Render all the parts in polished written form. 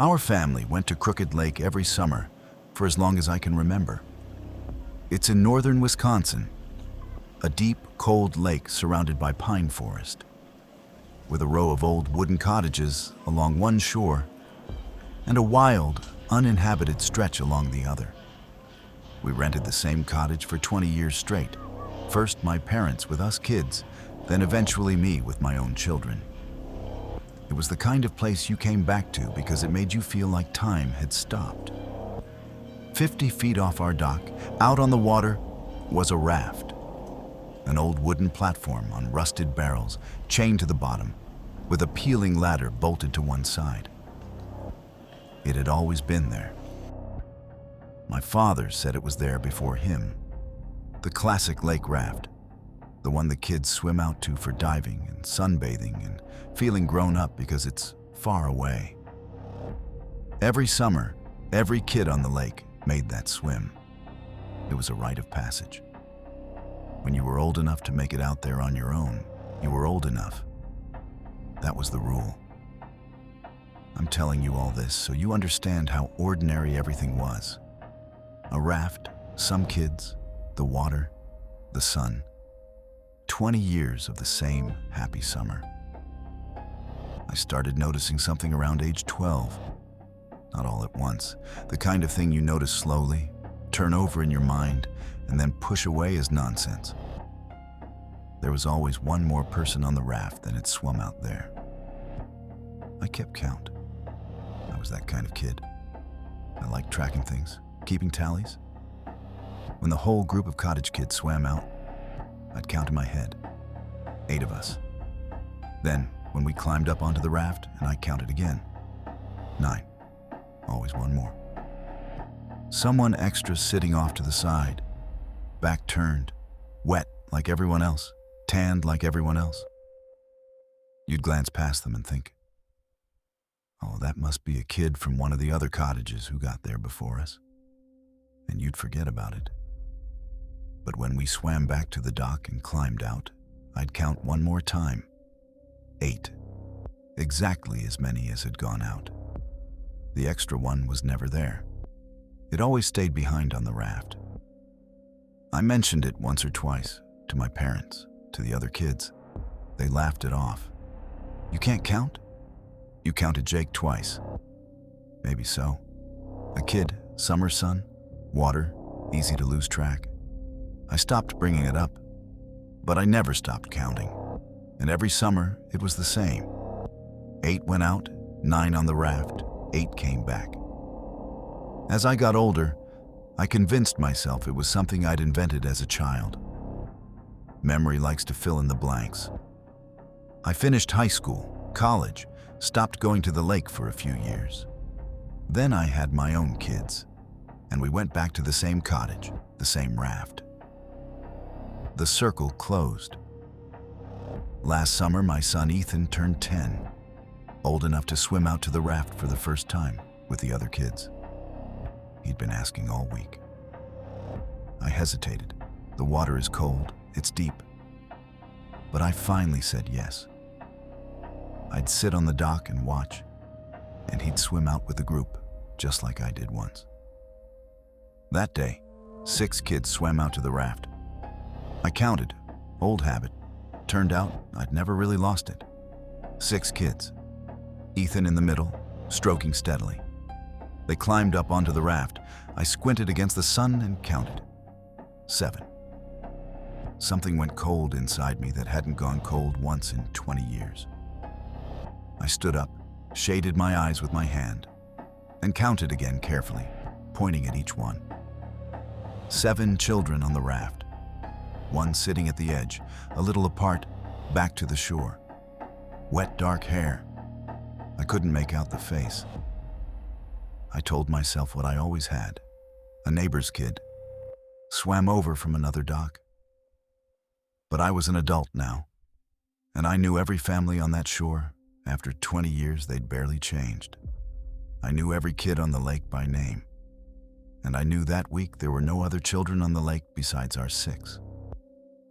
Our family went to Crooked Lake every summer for as long as I can remember. It's in northern Wisconsin, a deep, cold lake surrounded by pine forest, with a row of old wooden cottages along one shore and a wild, uninhabited stretch along the other. We rented the same cottage for 20 years straight. First my parents with us kids, then eventually me with my own children. It was the kind of place you came back to because it made you feel like time had stopped. 50 feet off our dock, out on the water, was a raft. An old wooden platform on rusted barrels, chained to the bottom, with a peeling ladder bolted to one side. It had always been there. My father said it was there before him. The classic lake raft, the one the kids swim out to for diving and sunbathing and feeling grown up because it's far away. Every summer, every kid on the lake made that swim. It was a rite of passage. When you were old enough to make it out there on your own, you were old enough. That was the rule. I'm telling you all this so you understand how ordinary everything was. A raft, some kids, the water, the sun. 20 years of the same happy summer. I started noticing something around age 12. Not all at once. The kind of thing you notice slowly, turn over in your mind, and then push away as nonsense. There was always one more person on the raft than had swum out there. I kept count. I was that kind of kid. I liked tracking things, keeping tallies. When the whole group of cottage kids swam out, I'd count in my head. 8 of us. Then, when we climbed up onto the raft and I counted again, 9. Always one more. Someone extra sitting off to the side, back turned, wet like everyone else, tanned like everyone else. You'd glance past them and think, oh, that must be a kid from one of the other cottages who got there before us. And you'd forget about it. But when we swam back to the dock and climbed out, I'd count one more time. 8. Exactly as many as had gone out. The extra one was never there. It always stayed behind on the raft. I mentioned it once or twice, to my parents, to the other kids. They laughed it off. You can't count? You counted Jake twice. Maybe so. A kid, summer sun, water, easy to lose track. I stopped bringing it up, but I never stopped counting. And every summer, it was the same. 8 went out, 9 on the raft, 8 came back. As I got older, I convinced myself it was something I'd invented as a child. Memory likes to fill in the blanks. I finished high school, college, stopped going to the lake for a few years. Then I had my own kids, and we went back to the same cottage, the same raft. The circle closed. Last summer, my son Ethan turned 10, old enough to swim out to the raft for the first time with the other kids. He'd been asking all week. I hesitated. The water is cold, it's deep. But I finally said yes. I'd sit on the dock and watch, and he'd swim out with the group, just like I did once. That day, 6 kids swam out to the raft. I counted, old habit. Turned out I'd never really lost it. 6 kids. Ethan in the middle, stroking steadily. They climbed up onto the raft. I squinted against the sun and counted. 7. Something went cold inside me that hadn't gone cold once in 20 years. I stood up, shaded my eyes with my hand, and counted again carefully, pointing at each one. 7 children on the raft. 1 sitting at the edge, a little apart, back to the shore. Wet, dark hair. I couldn't make out the face. I told myself what I always had. A neighbor's kid. Swam over from another dock. But I was an adult now, and I knew every family on that shore. After 20 years, they'd barely changed. I knew every kid on the lake by name. And I knew that week there were no other children on the lake besides our 6.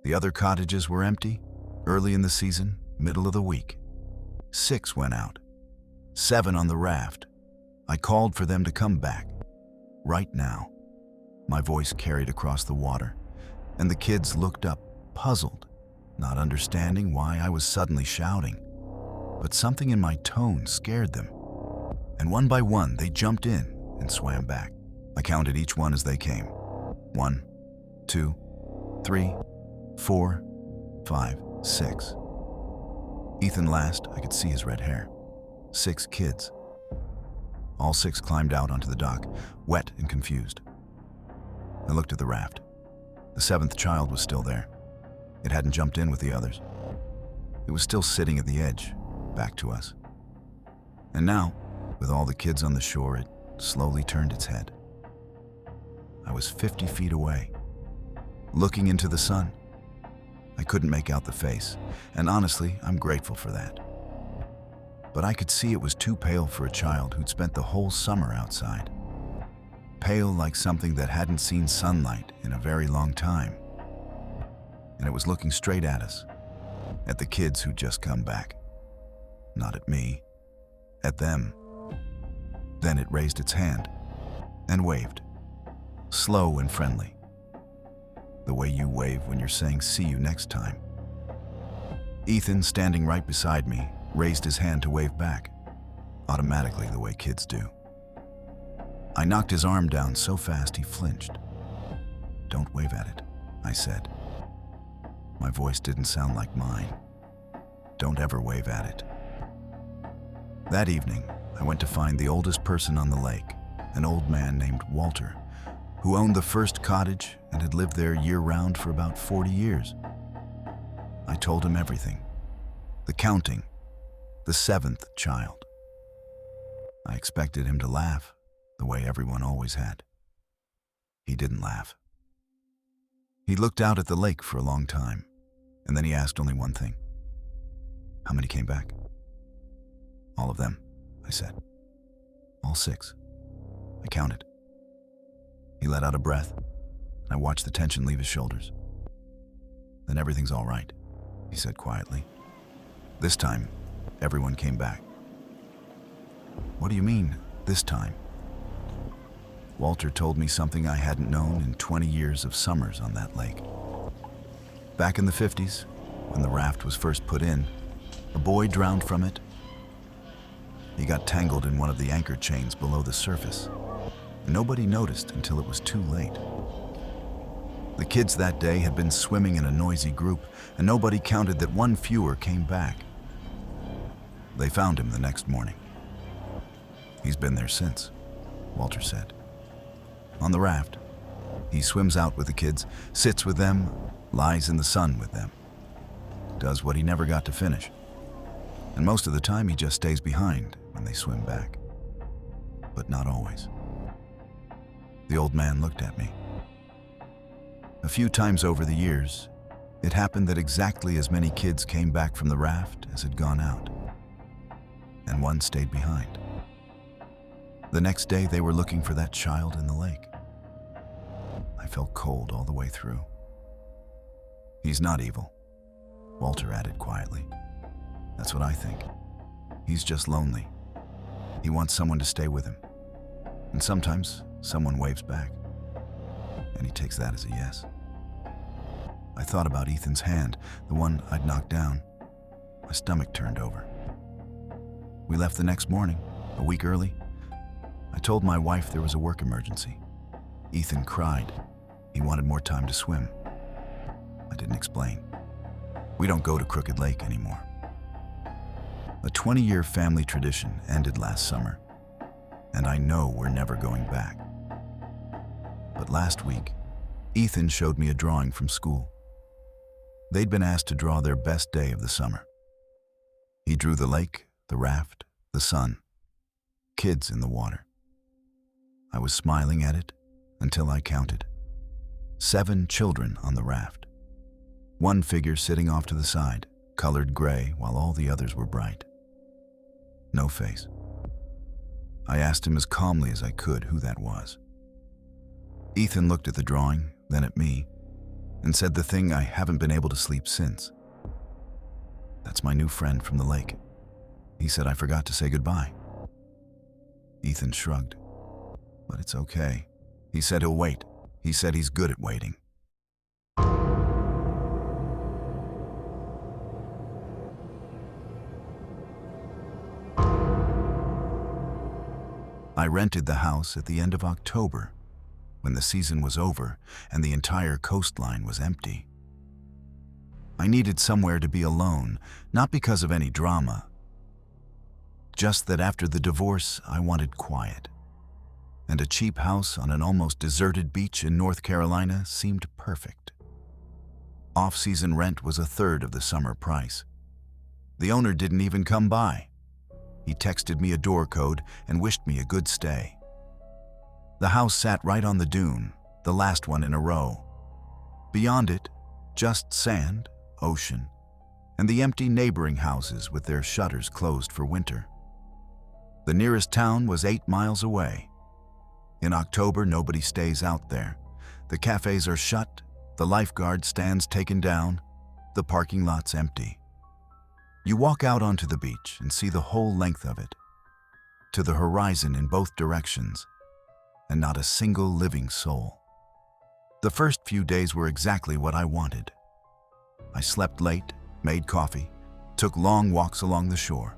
The other cottages were empty, early in the season, middle of the week. 6 went out. 7 on the raft. I called for them to come back. Right now. My voice carried across the water, and the kids looked up, puzzled, not understanding why I was suddenly shouting. But something in my tone scared them, and one by one they jumped in and swam back. I counted each one as they came. 1, 2, 3, 4, 5, 6. Ethan last, I could see his red hair. 6 kids. All 6 climbed out onto the dock, wet and confused. I looked at the raft. The 7th child was still there. It hadn't jumped in with the others. It was still sitting at the edge, back to us. And now, with all the kids on the shore, it slowly turned its head. I was 50 feet away, looking into the sun. I couldn't make out the face, and honestly, I'm grateful for that. But I could see it was too pale for a child who'd spent the whole summer outside. Pale like something that hadn't seen sunlight in a very long time. And it was looking straight at us, at the kids who'd just come back. Not at me, at them. Then it raised its hand and waved, slow and friendly. The way you wave when you're saying see you next time. Ethan, standing right beside me, raised his hand to wave back, automatically the way kids do. I knocked his arm down so fast he flinched. "Don't wave at it," I said. My voice didn't sound like mine. "Don't ever wave at it." That evening, I went to find the oldest person on the lake, an old man named Walter, who owned the first cottage and had lived there year-round for about 40 years. I told him everything. The counting, the 7th child. I expected him to laugh, the way everyone always had. He didn't laugh. He looked out at the lake for a long time, and then he asked only one thing. "How many came back?" "All of them," I said. "All 6. I counted." He let out a breath, and I watched the tension leave his shoulders. "Then everything's all right," he said quietly. "This time, everyone came back." "What do you mean, this time?" Walter told me something I hadn't known in 20 years of summers on that lake. Back in the 50s, when the raft was first put in, a boy drowned from it. He got tangled in one of the anchor chains below the surface. Nobody noticed until it was too late. The kids that day had been swimming in a noisy group, and nobody counted that one fewer came back. They found him the next morning. "He's been there since," Walter said. "On the raft. He swims out with the kids, sits with them, lies in the sun with them. Does what he never got to finish. And most of the time he just stays behind when they swim back. But not always." The old man looked at me. A few times over the years, it happened that exactly as many kids came back from the raft as had gone out. And one stayed behind. The next day they were looking for that child in the lake. I felt cold all the way through. "He's not evil," Walter added quietly. "That's what I think. He's just lonely. He wants someone to stay with him. And sometimes someone waves back. And he takes that as a yes." I thought about Ethan's hand, the one I'd knocked down. My stomach turned over. We left the next morning, a week early. I told my wife there was a work emergency. Ethan cried. He wanted more time to swim. I didn't explain. We don't go to Crooked Lake anymore. A 20-year family tradition ended last summer, and I know we're never going back. But last week, Ethan showed me a drawing from school. They'd been asked to draw their best day of the summer. He drew the lake, the raft, the sun, kids in the water. I was smiling at it until I counted. 7 children on the raft. One figure sitting off to the side, colored gray while all the others were bright. No face. I asked him as calmly as I could who that was. Ethan looked at the drawing, then at me, and said the thing I haven't been able to sleep since. "That's my new friend from the lake. He said I forgot to say goodbye." Ethan shrugged. But it's okay. He said he'll wait. He said he's good at waiting. I rented the house at the end of October, when the season was over and the entire coastline was empty. I needed somewhere to be alone, not because of any drama, just that after the divorce I wanted quiet. And a cheap house on an almost deserted beach in North Carolina seemed perfect. Off-season rent was a third of the summer price. The owner didn't even come by. He texted me a door code and wished me a good stay. The house sat right on the dune, the last one in a row. Beyond it, just sand, ocean, and the empty neighboring houses with their shutters closed for winter. The nearest town was 8 miles away. In October, nobody stays out there. The cafes are shut, the lifeguard stands taken down, the parking lot's empty. You walk out onto the beach and see the whole length of it, to the horizon in both directions, and not a single living soul. The first few days were exactly what I wanted. I slept late, made coffee, took long walks along the shore,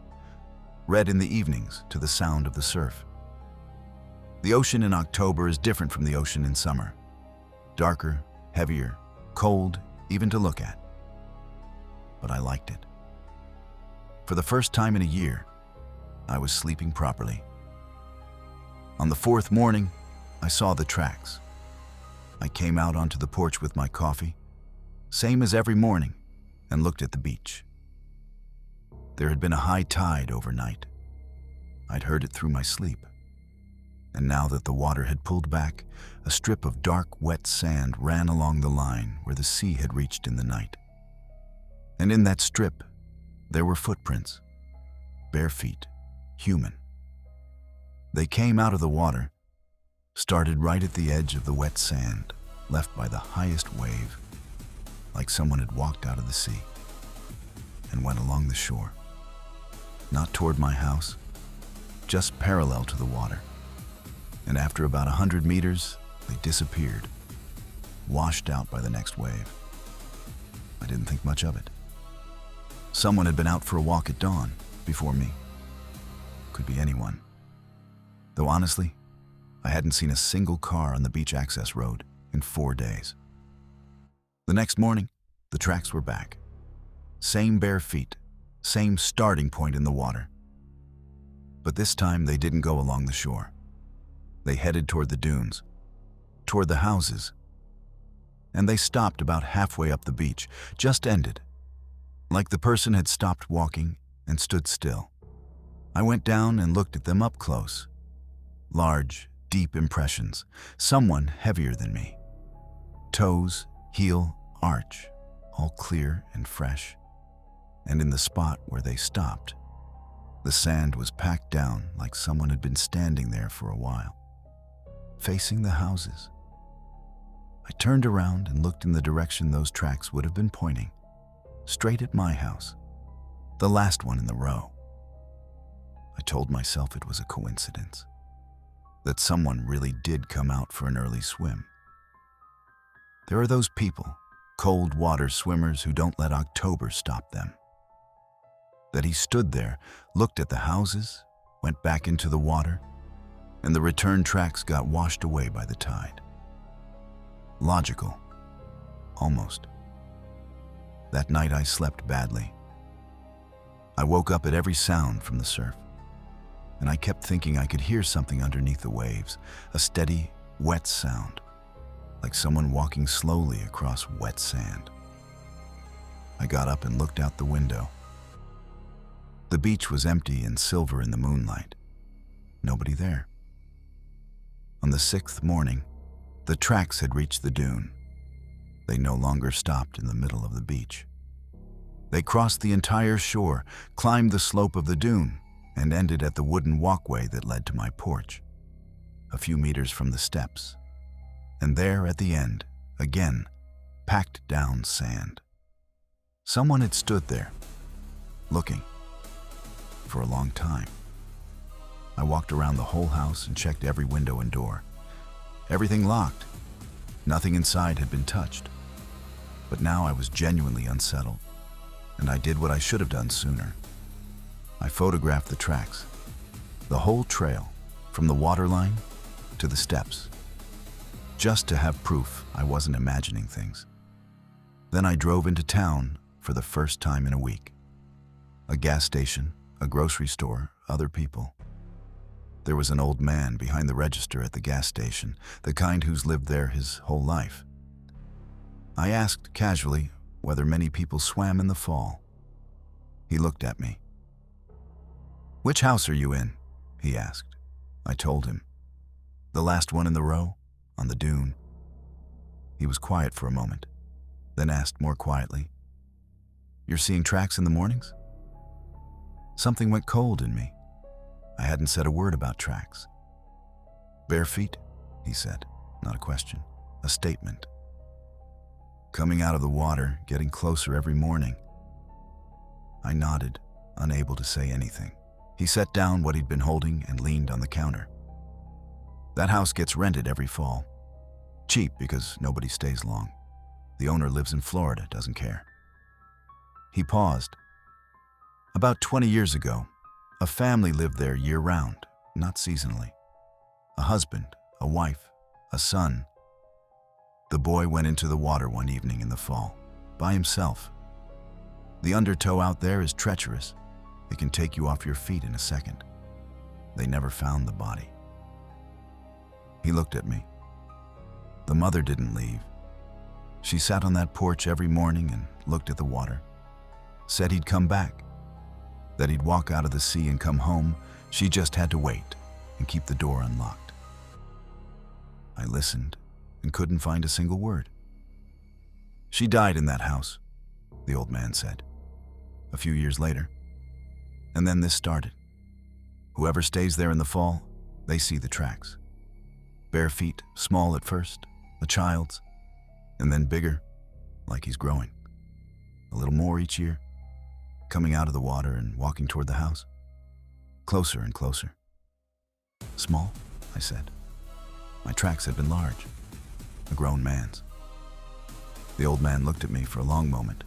read in the evenings to the sound of the surf. The ocean in October is different from the ocean in summer. Darker, heavier, cold, even to look at. But I liked it. For the first time in a year, I was sleeping properly. On the 4th morning, I saw the tracks. I came out onto the porch with my coffee, same as every morning, and looked at the beach. There had been a high tide overnight. I'd heard it through my sleep. And now that the water had pulled back, a strip of dark, wet sand ran along the line where the sea had reached in the night. And in that strip, there were footprints, bare feet, human. They came out of the water, started right at the edge of the wet sand, left by the highest wave, like someone had walked out of the sea, and went along the shore. Not toward my house, just parallel to the water. And after about 100 meters, they disappeared, washed out by the next wave. I didn't think much of it. Someone had been out for a walk at dawn before me. Could be anyone. Though honestly, I hadn't seen a single car on the beach access road in 4 days. The next morning, the tracks were back. Same bare feet, same starting point in the water. But this time they didn't go along the shore. They headed toward the dunes, toward the houses. And they stopped about halfway up the beach, just ended, like the person had stopped walking and stood still. I went down and looked at them up close. Large, deep impressions, someone heavier than me. Toes, heel, arch, all clear and fresh. And in the spot where they stopped, the sand was packed down like someone had been standing there for a while, facing the houses. I turned around and looked in the direction those tracks would have been pointing, straight at my house, the last one in the row. I told myself it was a coincidence, that someone really did come out for an early swim. There are those people, cold water swimmers, who don't let October stop them. That he stood there, looked at the houses, went back into the water, and the return tracks got washed away by the tide. Logical, almost. That night I slept badly. I woke up at every sound from the surf, and I kept thinking I could hear something underneath the waves, a steady, wet sound, like someone walking slowly across wet sand. I got up and looked out the window. The beach was empty and silver in the moonlight. Nobody there. On the 6th morning, the tracks had reached the dune. They no longer stopped in the middle of the beach. They crossed the entire shore, climbed the slope of the dune, and ended at the wooden walkway that led to my porch, a few meters from the steps. And there at the end, again, packed down sand. Someone had stood there, looking, for a long time. I walked around the whole house and checked every window and door. Everything locked. Nothing inside had been touched. But now I was genuinely unsettled, and I did what I should have done sooner. I photographed the tracks, the whole trail, from the waterline to the steps, just to have proof I wasn't imagining things. Then I drove into town for the first time in a week. A gas station, a grocery store, other people. There was an old man behind the register at the gas station, the kind who's lived there his whole life. I asked casually whether many people swam in the fall. He looked at me. "Which house are you in?" he asked. I told him. "The last one in the row, on the dune." He was quiet for a moment, then asked more quietly, "You're seeing tracks in the mornings?" Something went cold in me. I hadn't said a word about tracks. "Bare feet," he said, not a question, a statement. "Coming out of the water, getting closer every morning." I nodded, unable to say anything. He set down what he'd been holding and leaned on the counter. "That house gets rented every fall. Cheap because nobody stays long. The owner lives in Florida, doesn't care." He paused. "About 20 years ago, a family lived there year-round, not seasonally. A husband, a wife, a son. The boy went into the water one evening in the fall, by himself. The undertow out there is treacherous. It can take you off your feet in a second. They never found the body." He looked at me. The mother didn't leave. She sat on that porch every morning and looked at the water. Said he'd come back, that he'd walk out of the sea and come home. She just had to wait and keep the door unlocked. I listened and couldn't find a single word. "She died in that house," the old man said, "a few years later. And then this started. Whoever stays there in the fall, they see the tracks. Bare feet, small at first, a child's, and then bigger, like he's growing. A little more each year, coming out of the water and walking toward the house. Closer and closer." "Small?" I said. My tracks had been large, a grown man's. The old man looked at me for a long moment,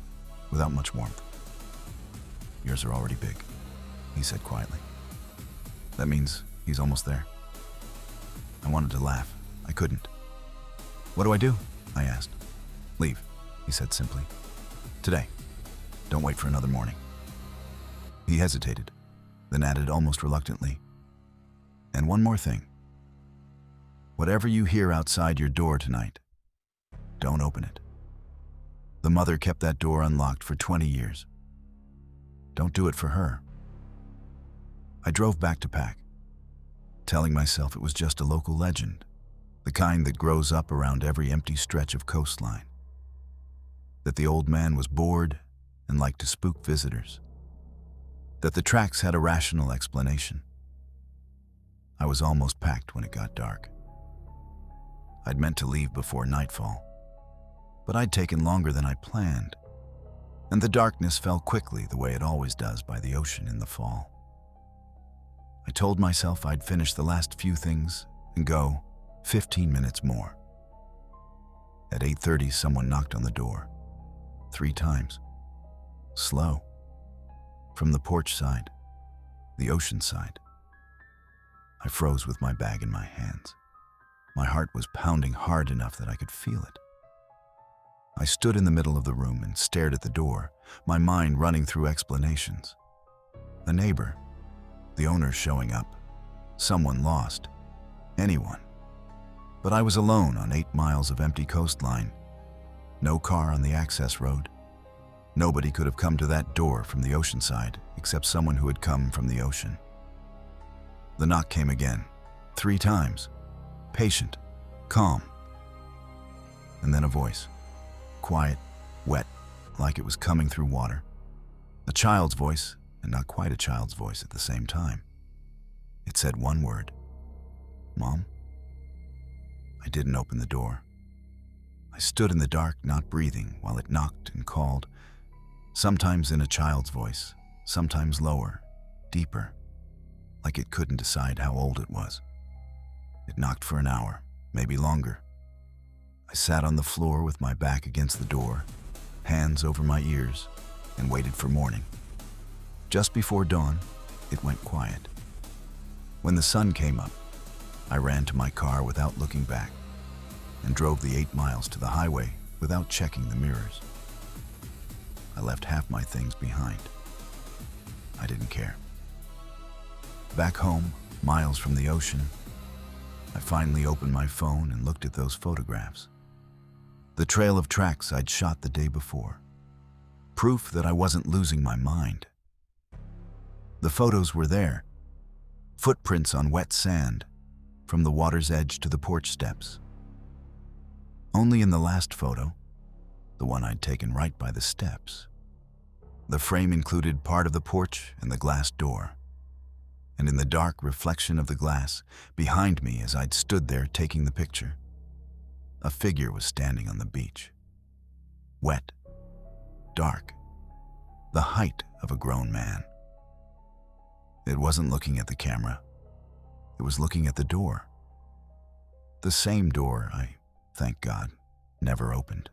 without much warmth. "Yours are already big," he said quietly. "That means he's almost there." I wanted to laugh. I couldn't. "What do I do?" I asked. "Leave," he said simply. "Today. Don't wait for another morning." He hesitated, then added almost reluctantly, "And one more thing. Whatever you hear outside your door tonight, don't open it. The mother kept that door unlocked for 20 years. Don't do it for her." I drove back to pack, telling myself it was just a local legend, the kind that grows up around every empty stretch of coastline. That the old man was bored and liked to spook visitors. That the tracks had a rational explanation. I was almost packed when it got dark. I'd meant to leave before nightfall, but I'd taken longer than I planned, and the darkness fell quickly the way it always does by the ocean in the fall. I told myself I'd finish the last few things and go 15 minutes more. At 8:30, someone knocked on the door. 3 times. Slow. From the porch side, the ocean side. I froze with my bag in my hands. My heart was pounding hard enough that I could feel it. I stood in the middle of the room and stared at the door, my mind running through explanations. A neighbor, the owner showing up, someone lost, anyone. But I was alone on 8 miles of empty coastline. No car on the access road. Nobody could have come to that door from the ocean side except someone who had come from the ocean. The knock came again, 3 times, patient, calm. And then a voice, quiet, wet, like it was coming through water. A child's voice, and not quite a child's voice at the same time. It said one word, "Mom?" I didn't open the door. I stood in the dark, not breathing, while it knocked and called, sometimes in a child's voice, sometimes lower, deeper, like it couldn't decide how old it was. It knocked for an hour, maybe longer. I sat on the floor with my back against the door, hands over my ears, and waited for morning. Just before dawn, it went quiet. When the sun came up, I ran to my car without looking back and drove the 8 miles to the highway without checking the mirrors. I left half my things behind. I didn't care. Back home, miles from the ocean, I finally opened my phone and looked at those photographs. The trail of tracks I'd shot the day before. Proof that I wasn't losing my mind. The photos were there. Footprints on wet sand, from the water's edge to the porch steps. Only in the last photo, the one I'd taken right by the steps, the frame included part of the porch and the glass door. And in the dark reflection of the glass, behind me as I'd stood there taking the picture, a figure was standing on the beach. Wet, dark, the height of a grown man. It wasn't looking at the camera. It was looking at the door. The same door I, thank God, never opened.